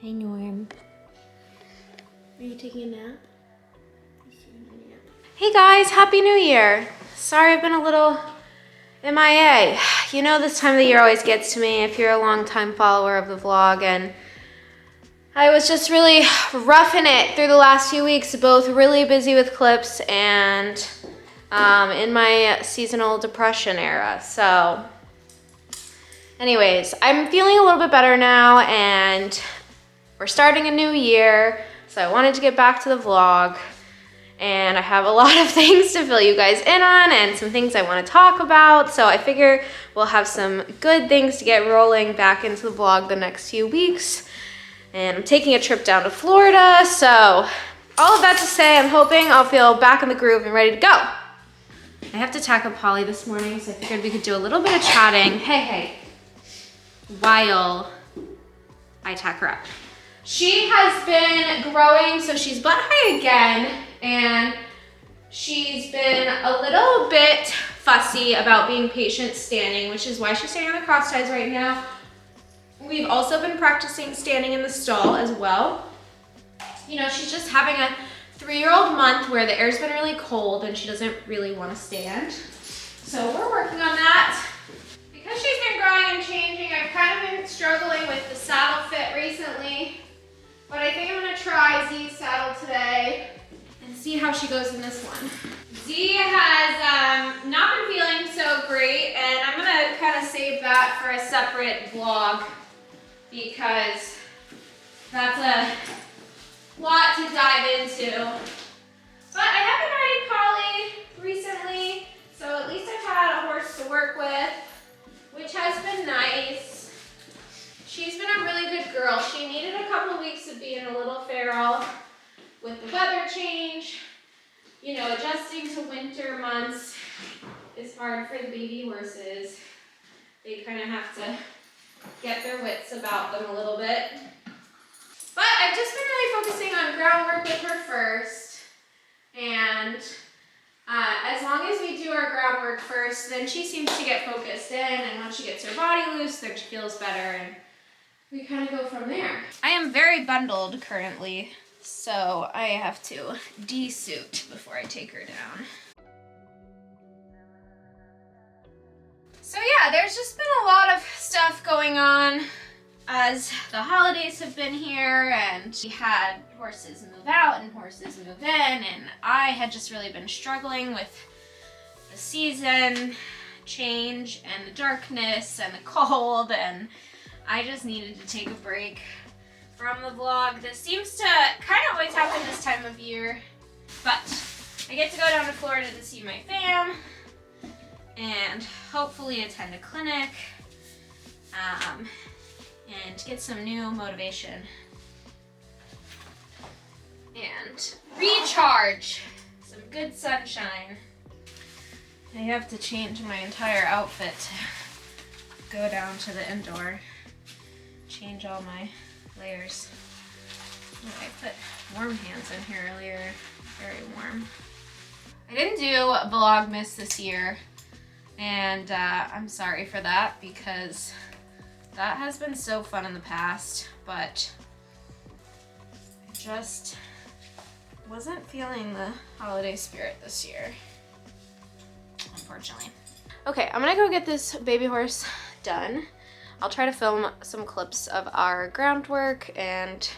Hi, Norm. Are you taking a nap? Hey guys, Happy New Year. Sorry I've been a little MIA. You know this time of the year always gets to me if you're a longtime follower of the vlog, and I was just really roughing it through the last few weeks, both really busy with clips and in my seasonal depression era. So anyways, I'm feeling a little bit better now and we're starting a new year. So I wanted to get back to the vlog, and I have a lot of things to fill you guys in on and some things I want to talk about. So I figure we'll have some good things to get rolling back into the vlog the next few weeks. And I'm taking a trip down to Florida. So all of that to say, I'm hoping I'll feel back in the groove and ready to go. I have to tackle Polly this morning, so I figured we could do a little bit of chatting. Hey, while I tack her up. She has been growing, so she's butt high again, and she's been a little bit fussy about being patient standing, which is why she's standing on the cross ties right now. We've also been practicing standing in the stall as well. You know, she's just having a 3-year-old month where the air's been really cold and she doesn't really want to stand. So we're working on that. Because she's been growing and changing, I've kind of been struggling with the saddle fit recently. But I think I'm gonna try Z's saddle today and see how she goes in this one. Z has not been feeling so great, and I'm gonna kind of save that for a separate vlog because that's a lot to dive into. But I have been riding Polly recently, so at least I've had a horse to work with, which has been nice. She's been a really good girl. She needed a couple of weeks of being a little feral with the weather change. You know, adjusting to winter months is hard for the baby horses. They kind of have to get their wits about them a little bit. But I've just been really focusing on groundwork with her first. And as long as we do our groundwork first, then she seems to get focused in. And once she gets her body loose, then she feels better. And we kind of go from there. I am very bundled currently, so I have to de-suit before I take her down. So yeah, there's just been a lot of stuff going on as the holidays have been here, and we had horses move out and horses move in, and I had just really been struggling with the season change and the darkness and the cold, and I just needed to take a break from the vlog. This seems to kind of always happen this time of year, but I get to go down to Florida to see my fam and hopefully attend a clinic and get some new motivation and recharge, some good sunshine. I have to change my entire outfit to go down to the indoor. Change all my layers. Oh, I put warm hands in here earlier. Very warm. I didn't do Vlogmas this year, and I'm sorry for that because that has been so fun in the past, but I just wasn't feeling the holiday spirit this year, unfortunately. Okay, I'm gonna go get this baby horse done. I'll try to film some clips of our groundwork and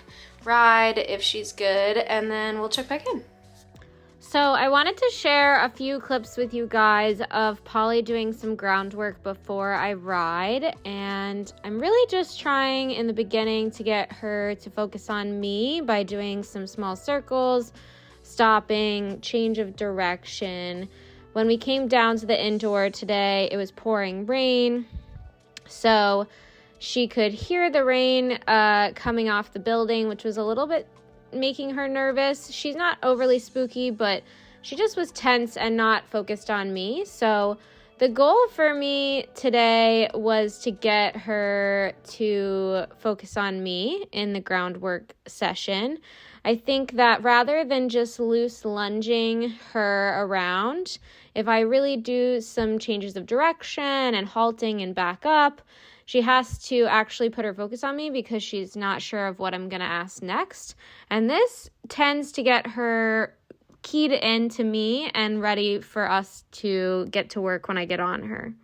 ride if she's good, and then we'll check back in. So I wanted to share a few clips with you guys of Polly doing some groundwork before I ride, and I'm really just trying in the beginning to get her to focus on me by doing some small circles, stopping, change of direction. When we came down to the indoor today, it was pouring rain. So she could hear the rain coming off the building, which was a little bit making her nervous. She's not overly spooky, but she just was tense and not focused on me. So the goal for me today was to get her to focus on me in the groundwork session. I think that rather than just loose lunging her around, if I really do some changes of direction and halting and back up, she has to actually put her focus on me because she's not sure of what I'm going to ask next. And this tends to get her keyed into me and ready for us to get to work when I get on her.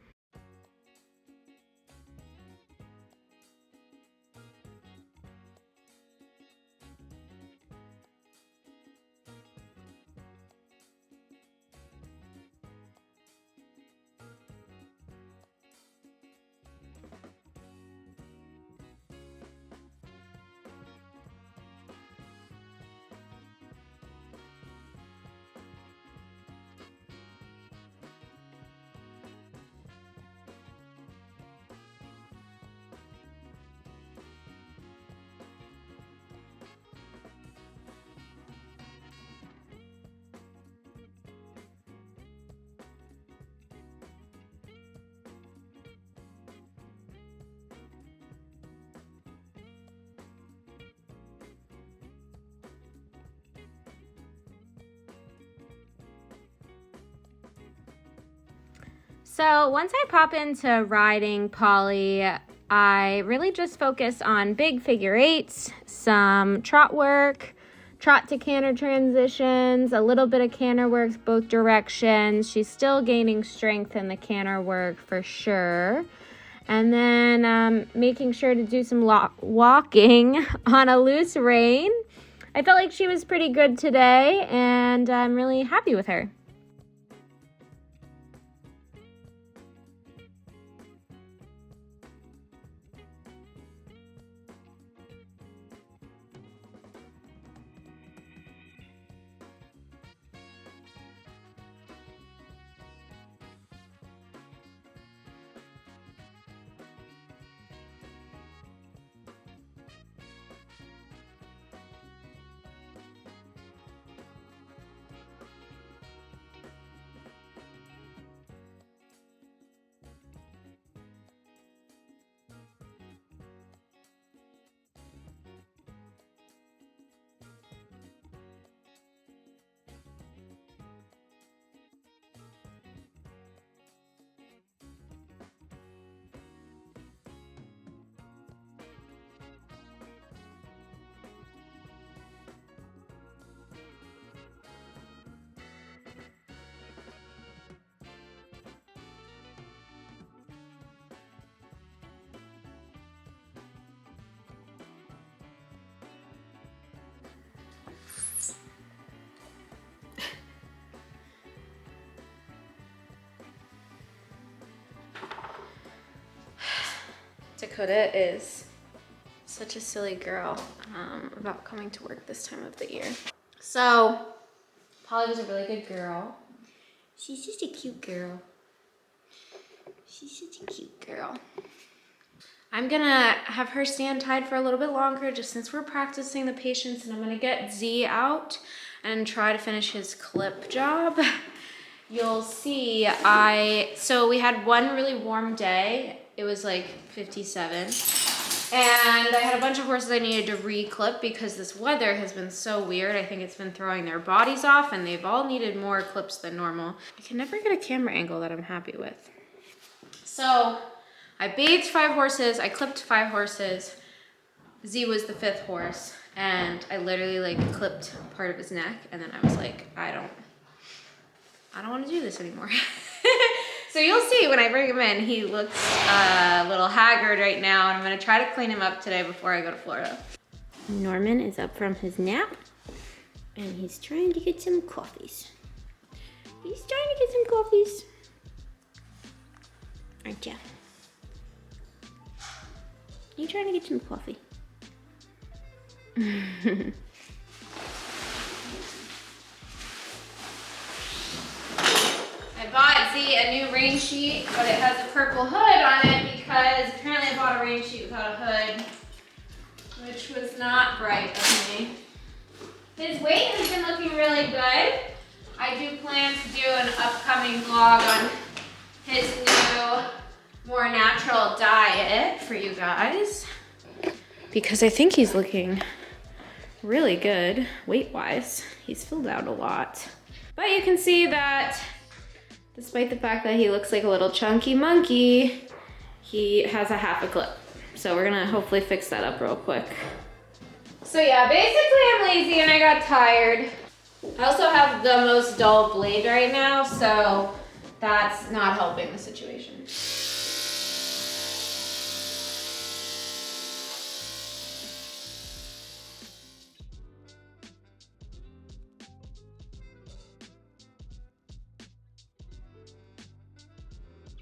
So once I pop into riding Polly, I really just focus on big figure eights, some trot work, trot to canter transitions, a little bit of canter work both directions. She's still gaining strength in the canter work for sure. And then making sure to do some walking on a loose rein. I felt like she was pretty good today, and I'm really happy with her. Dakota is such a silly girl about coming to work this time of the year. So, Polly was a really good girl. She's just a cute girl. She's such a cute girl. I'm gonna have her stand tied for a little bit longer just since we're practicing the patience, and I'm gonna get Z out and try to finish his clip job. You'll see, so we had one really warm day. It was like 57. And I had a bunch of horses I needed to re-clip because this weather has been so weird. I think it's been throwing their bodies off, and they've all needed more clips than normal. I can never get a camera angle that I'm happy with. So I bathed 5 horses, I clipped 5 horses. Z was the 5th horse, and I literally like clipped part of his neck, and then I was like, I don't want to do this anymore. So you'll see when I bring him in, he looks a little haggard right now, and I'm gonna try to clean him up today before I go to Florida. Norman is up from his nap, and he's trying to get some coffees. He's trying to get some coffees. Aren't ya? You trying to get some coffee? I bought Z a new rain sheet, but it has a purple hood on it because apparently I bought a rain sheet without a hood, which was not bright of me. His weight has been looking really good. I do plan to do an upcoming vlog on his new, more natural diet for you guys, because I think he's looking really good weight-wise. He's filled out a lot. But you can see that despite the fact that he looks like a little chunky monkey, he has a half a clip. So we're gonna hopefully fix that up real quick. So yeah, basically I'm lazy and I got tired. I also have the most dull blade right now, so that's not helping the situation.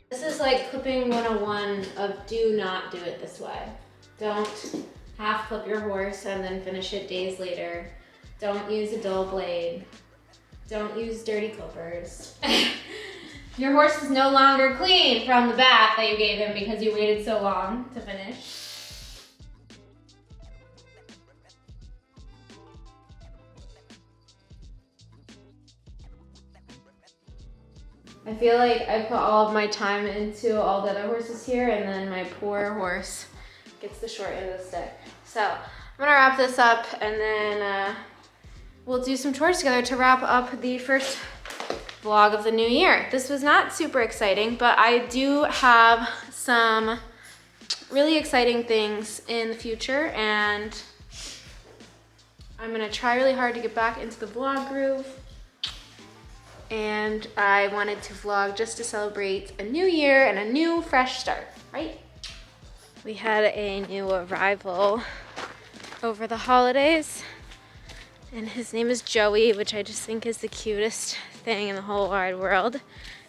This is like clipping 101 of do not do it this way. Don't half clip your horse and then finish it days later. Don't use a dull blade. Don't use dirty clippers. Your horse is no longer clean from the bath that you gave him because you waited so long to finish. I feel like I put all of my time into all the other horses here, and then my poor horse gets the short end of the stick. So I'm gonna wrap this up, and then we'll do some chores together to wrap up the first vlog of the new year. This was not super exciting, but I do have some really exciting things in the future, and I'm gonna try really hard to get back into the vlog groove. And I wanted to vlog just to celebrate a new year and a new fresh start, right? We had a new arrival over the holidays, and his name is Joey, which I just think is the cutest thing in the whole wide world.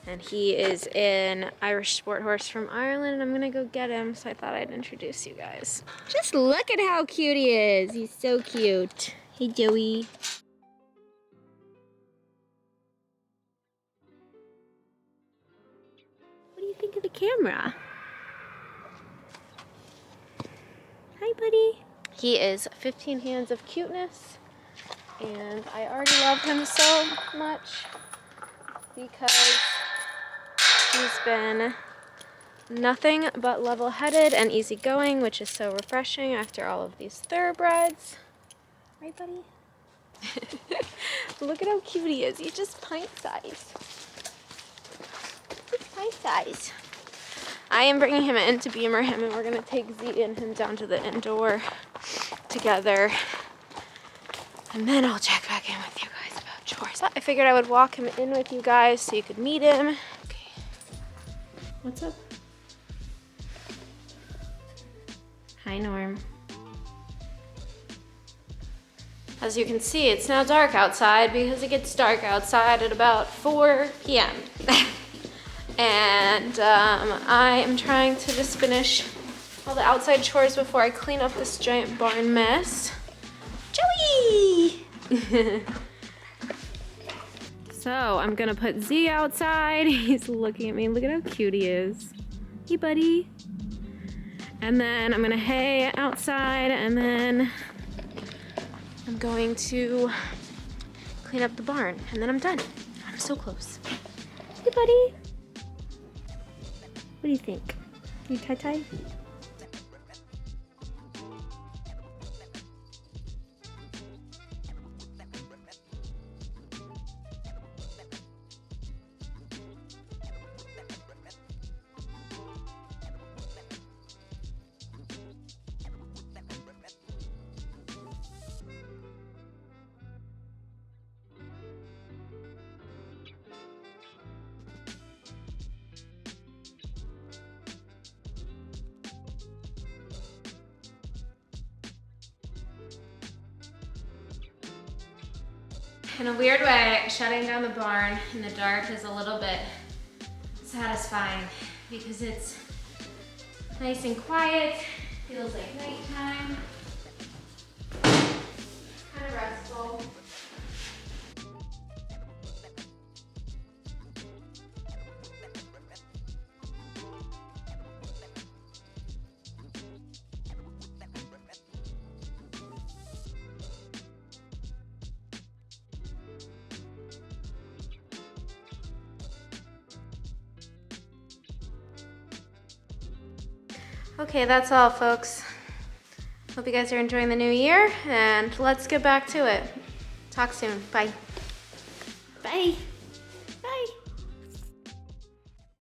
And he is an Irish sport horse from Ireland, and I'm gonna go get him, so I thought I'd introduce you guys. Just look at how cute he is. He's so cute. Hey, Joey. Think of the camera. Hi, buddy. He is 15 hands of cuteness, and I already love him so much because he's been nothing but level-headed and easygoing, which is so refreshing after all of these thoroughbreds. Right, buddy? Look at how cute he is. He's just pint-sized. Size. I am bringing him in to beamer him, and we're gonna take Z and him down to the indoor together, and then I'll check back in with you guys about chores. I figured I would walk him in with you guys so you could meet him. Okay. What's up? Hi, Norm. As you can see, it's now dark outside because it gets dark outside at about 4 p.m. And I am trying to just finish all the outside chores before I clean up this giant barn mess. Joey! So I'm gonna put Z outside. He's looking at me. Look at how cute he is. Hey, buddy. And then I'm gonna hay outside, and then I'm going to clean up the barn, and then I'm done. I'm so close. Hey, buddy. What do you think? You tie-tie? In a weird way, shutting down the barn in the dark is a little bit satisfying because it's nice and quiet, feels like nighttime, kind of restful. Okay, that's all, folks. Hope you guys are enjoying the new year, and let's get back to it. Talk soon. Bye. Bye.